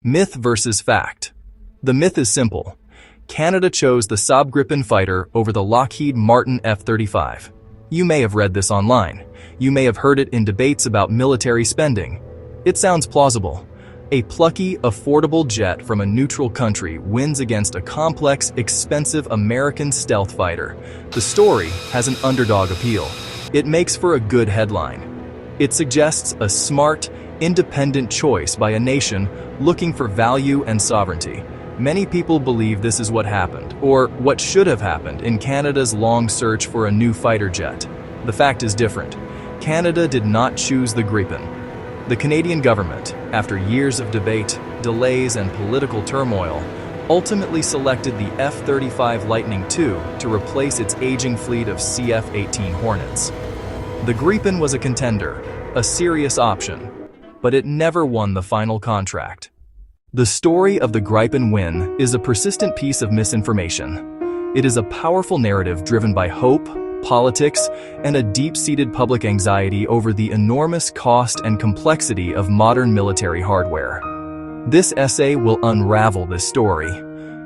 Myth versus fact. The myth is simple. Canada chose the Saab Gripen fighter over the Lockheed Martin F-35. You may have read this online. You may have heard it in debates about military spending. It sounds plausible. A plucky, affordable jet from a neutral country wins against a complex, expensive American stealth fighter. The story has an underdog appeal. It makes for a good headline. It suggests a smart, independent choice by a nation looking for value and sovereignty. Many people believe this is what happened, or what should have happened, in Canada's long search for a new fighter jet. The fact is different. Canada did not choose the Gripen. The Canadian government, after years of debate, delays, and political turmoil, ultimately selected the F-35 Lightning II to replace its aging fleet of CF-18 Hornets. The Gripen was a contender, a serious option, but it never won the final contract. The story of the Gripen win is a persistent piece of misinformation. It is a powerful narrative driven by hope, politics, and a deep-seated public anxiety over the enormous cost and complexity of modern military hardware. This essay will unravel this story.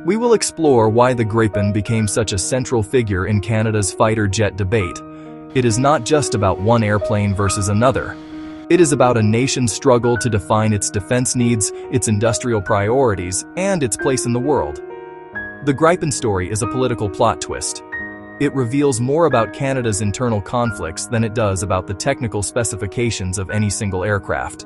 We will explore why the Gripen became such a central figure in Canada's fighter jet debate. It is not just about one airplane versus another. It is about a nation's struggle to define its defense needs, its industrial priorities, and its place in the world. The Gripen story is a political plot twist. It reveals more about Canada's internal conflicts than it does about the technical specifications of any single aircraft.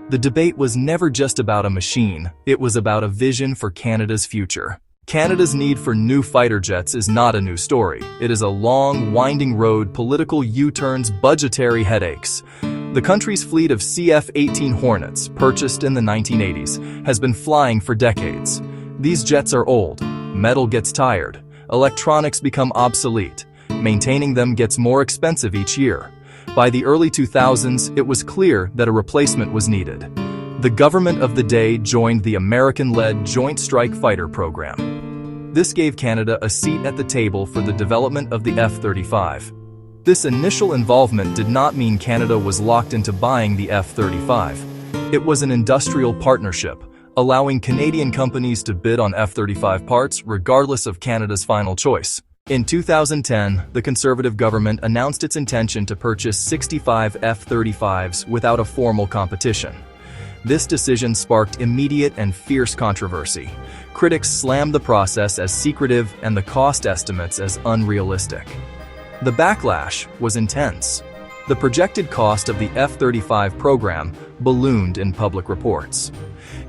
The debate was never just about a machine, it was about a vision for Canada's future. Canada's need for new fighter jets is not a new story. It is a long, winding road, political U-turns, budgetary headaches. The country's fleet of CF-18 Hornets, purchased in the 1980s, has been flying for decades. These jets are old, metal gets tired, electronics become obsolete, maintaining them gets more expensive each year. By the early 2000s, it was clear that a replacement was needed. The government of the day joined the American-led Joint Strike Fighter program. This gave Canada a seat at the table for the development of the F-35. This initial involvement did not mean Canada was locked into buying the F-35. It was an industrial partnership, allowing Canadian companies to bid on F-35 parts regardless of Canada's final choice. In 2010, the Conservative government announced its intention to purchase 65 F-35s without a formal competition. This decision sparked immediate and fierce controversy. Critics slammed the process as secretive and the cost estimates as unrealistic. The backlash was intense. The projected cost of the F-35 program ballooned in public reports.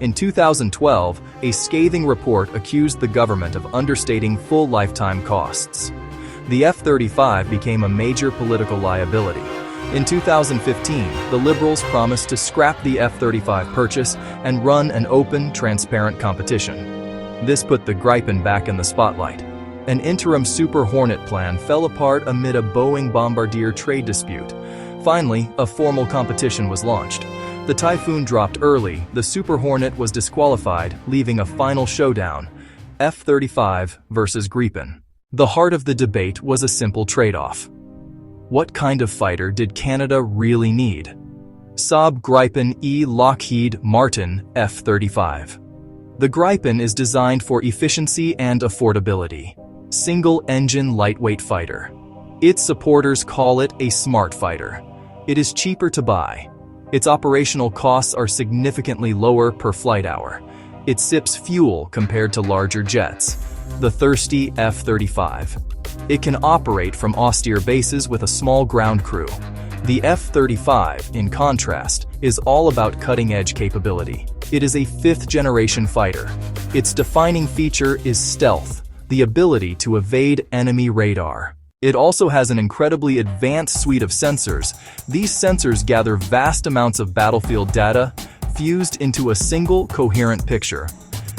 In 2012, a scathing report accused the government of understating full lifetime costs. The F-35 became a major political liability. In 2015, the Liberals promised to scrap the F-35 purchase and run an open, transparent competition. This put the Gripen back in the spotlight. An interim Super Hornet plan fell apart amid a Boeing Bombardier trade dispute. Finally, a formal competition was launched. The Typhoon dropped early, the Super Hornet was disqualified, leaving a final showdown: F-35 versus Gripen. The heart of the debate was a simple trade-off. What kind of fighter did Canada really need? Saab Gripen E Lockheed Martin F-35. The Gripen is designed for efficiency and affordability. Single-engine lightweight fighter. Its supporters call it a smart fighter. It is cheaper to buy. Its operational costs are significantly lower per flight hour. It sips fuel compared to larger jets. The thirsty F-35. It can operate from austere bases with a small ground crew. The F-35, in contrast, is all about cutting-edge capability. It is a fifth-generation fighter. Its defining feature is stealth, the ability to evade enemy radar. It also has an incredibly advanced suite of sensors. These sensors gather vast amounts of battlefield data, fused into a single, coherent picture.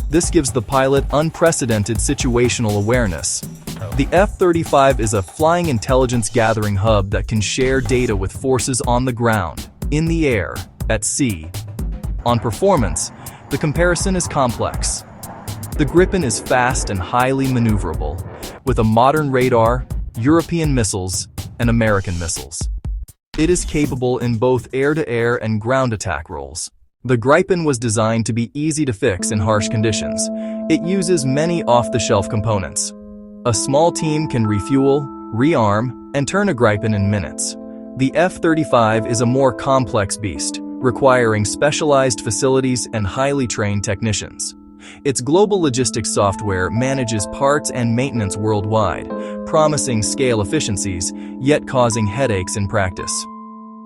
This gives the pilot unprecedented situational awareness. The F-35 is a flying intelligence gathering hub that can share data with forces on the ground, in the air, at sea. On performance, the comparison is complex. The Gripen is fast and highly maneuverable, with a modern radar, European missiles, and American missiles. It is capable in both air-to-air and ground attack roles. The Gripen was designed to be easy to fix in harsh conditions. It uses many off-the-shelf components. A small team can refuel, rearm, and turn a Gripen in minutes. The F-35 is a more complex beast, requiring specialized facilities and highly trained technicians. Its global logistics software manages parts and maintenance worldwide, promising scale efficiencies, yet causing headaches in practice.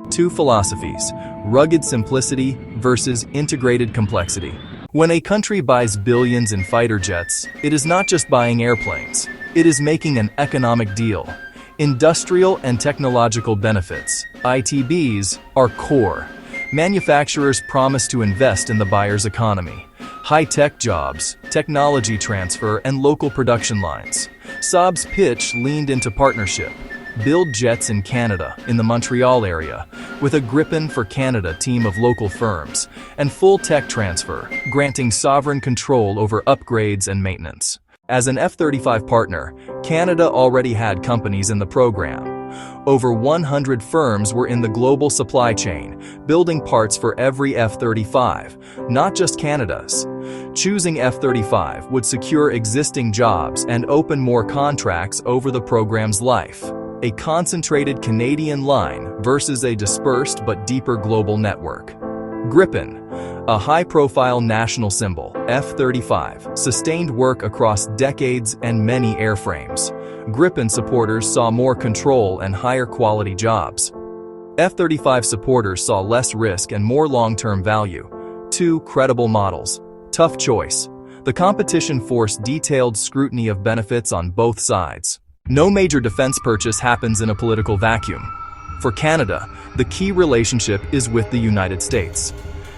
Two philosophies: rugged simplicity versus integrated complexity. When a country buys billions in fighter jets, it is not just buying airplanes. It is making an economic deal. Industrial and technological benefits, ITBs, are core. Manufacturers promise to invest in the buyer's economy. High-tech jobs, technology transfer, and local production lines. Saab's pitch leaned into partnership. Build jets in Canada, in the Montreal area, with a Gripen for Canada team of local firms, and full tech transfer, granting sovereign control over upgrades and maintenance. As an F-35 partner, Canada already had companies in the program. Over 100 firms were in the global supply chain, building parts for every F-35, not just Canada's. Choosing F-35 would secure existing jobs and open more contracts over the program's life. A concentrated Canadian line versus a dispersed but deeper global network. Gripen, a high-profile national symbol, F-35, sustained work across decades and many airframes. Gripen supporters saw more control and higher quality jobs. F-35 supporters saw less risk and more long-term value. Two credible models. Tough choice. The competition forced detailed scrutiny of benefits on both sides. No major defense purchase happens in a political vacuum. For Canada, the key relationship is with the United States.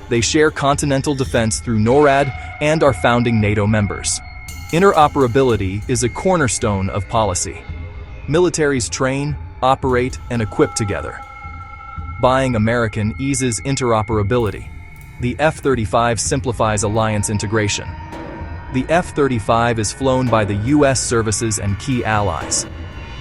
They share continental defense through NORAD and are founding NATO members. Interoperability is a cornerstone of policy. Militaries train, operate, and equip together. Buying American eases interoperability. The F-35 simplifies alliance integration. The F-35 is flown by the U.S. services and key allies,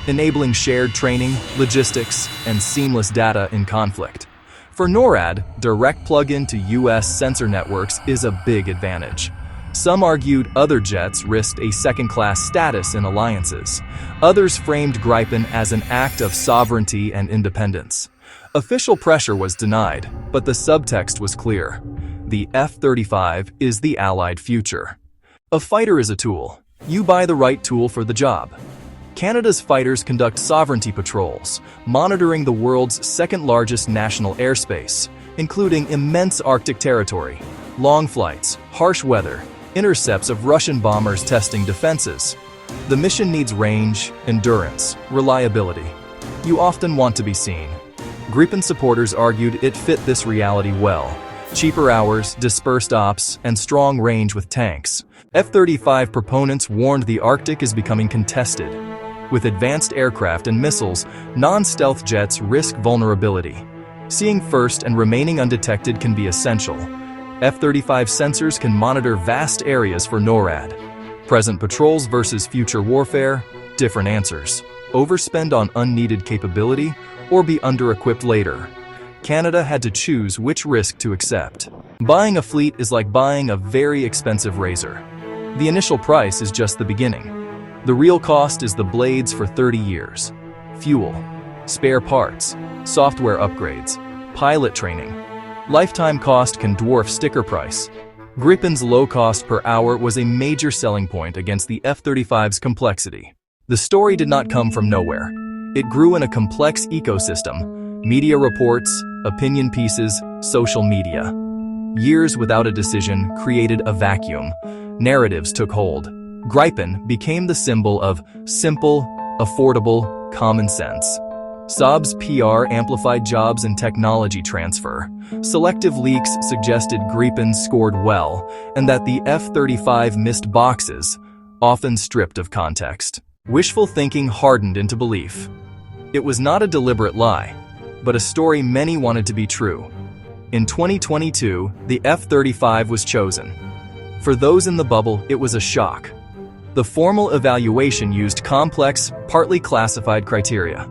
enabling shared training, logistics, and seamless data in conflict. For NORAD, direct plug-in to U.S. sensor networks is a big advantage. Some argued other jets risked a second-class status in alliances. Others framed Gripen as an act of sovereignty and independence. Official pressure was denied, but the subtext was clear. The F-35 is the Allied future. A fighter is a tool. You buy the right tool for the job. Canada's fighters conduct sovereignty patrols, monitoring the world's second-largest national airspace, including immense Arctic territory, long flights, harsh weather, intercepts of Russian bombers testing defenses. The mission needs range, endurance, reliability. You often want to be seen. Gripen supporters argued it fit this reality well. Cheaper hours, dispersed ops, and strong range with tanks. F-35 proponents warned the Arctic is becoming contested. With advanced aircraft and missiles, non-stealth jets risk vulnerability. Seeing first and remaining undetected can be essential. F-35 sensors can monitor vast areas for NORAD. Present patrols versus future warfare, different answers. Overspend on unneeded capability or be under-equipped later. Canada had to choose which risk to accept. Buying a fleet is like buying a very expensive razor. The initial price is just the beginning. The real cost is the blades for 30 years. Fuel, spare parts, software upgrades, pilot training. Lifetime cost can dwarf sticker price. Gripen's low cost per hour was a major selling point against the F-35's complexity. The story did not come from nowhere. It grew in a complex ecosystem: media reports, opinion pieces, social media. Years without a decision created a vacuum. Narratives took hold. Gripen became the symbol of simple, affordable, common sense. Saab's PR amplified jobs and technology transfer. Selective leaks suggested Gripen scored well, and that the F-35 missed boxes, often stripped of context. Wishful thinking hardened into belief. It was not a deliberate lie, but a story many wanted to be true. In 2022, the F-35 was chosen. For those in the bubble, it was a shock. The formal evaluation used complex, partly classified criteria.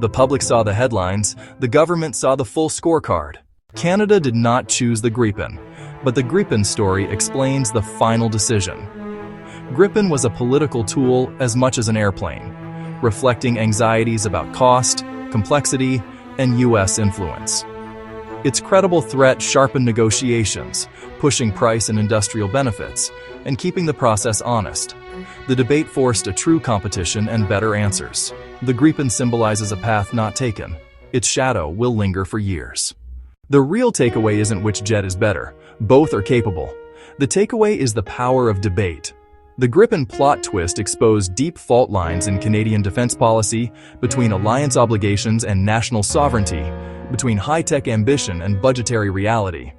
The public saw the headlines, the government saw the full scorecard. Canada did not choose the Gripen. But the Gripen story explains the final decision. Gripen was a political tool as much as an airplane, reflecting anxieties about cost, complexity, and U.S. influence. Its credible threat sharpened negotiations, pushing price and industrial benefits, and keeping the process honest. The debate forced a true competition and better answers. The Gripen symbolizes a path not taken. Its shadow will linger for years. The real takeaway isn't which jet is better. Both are capable. The takeaway is the power of debate. The Gripen plot twist exposed deep fault lines in Canadian defense policy, between alliance obligations and national sovereignty, between high-tech ambition and budgetary reality.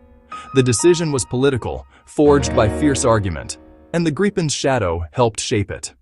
The decision was political, forged by fierce argument, and the Gripen's shadow helped shape it.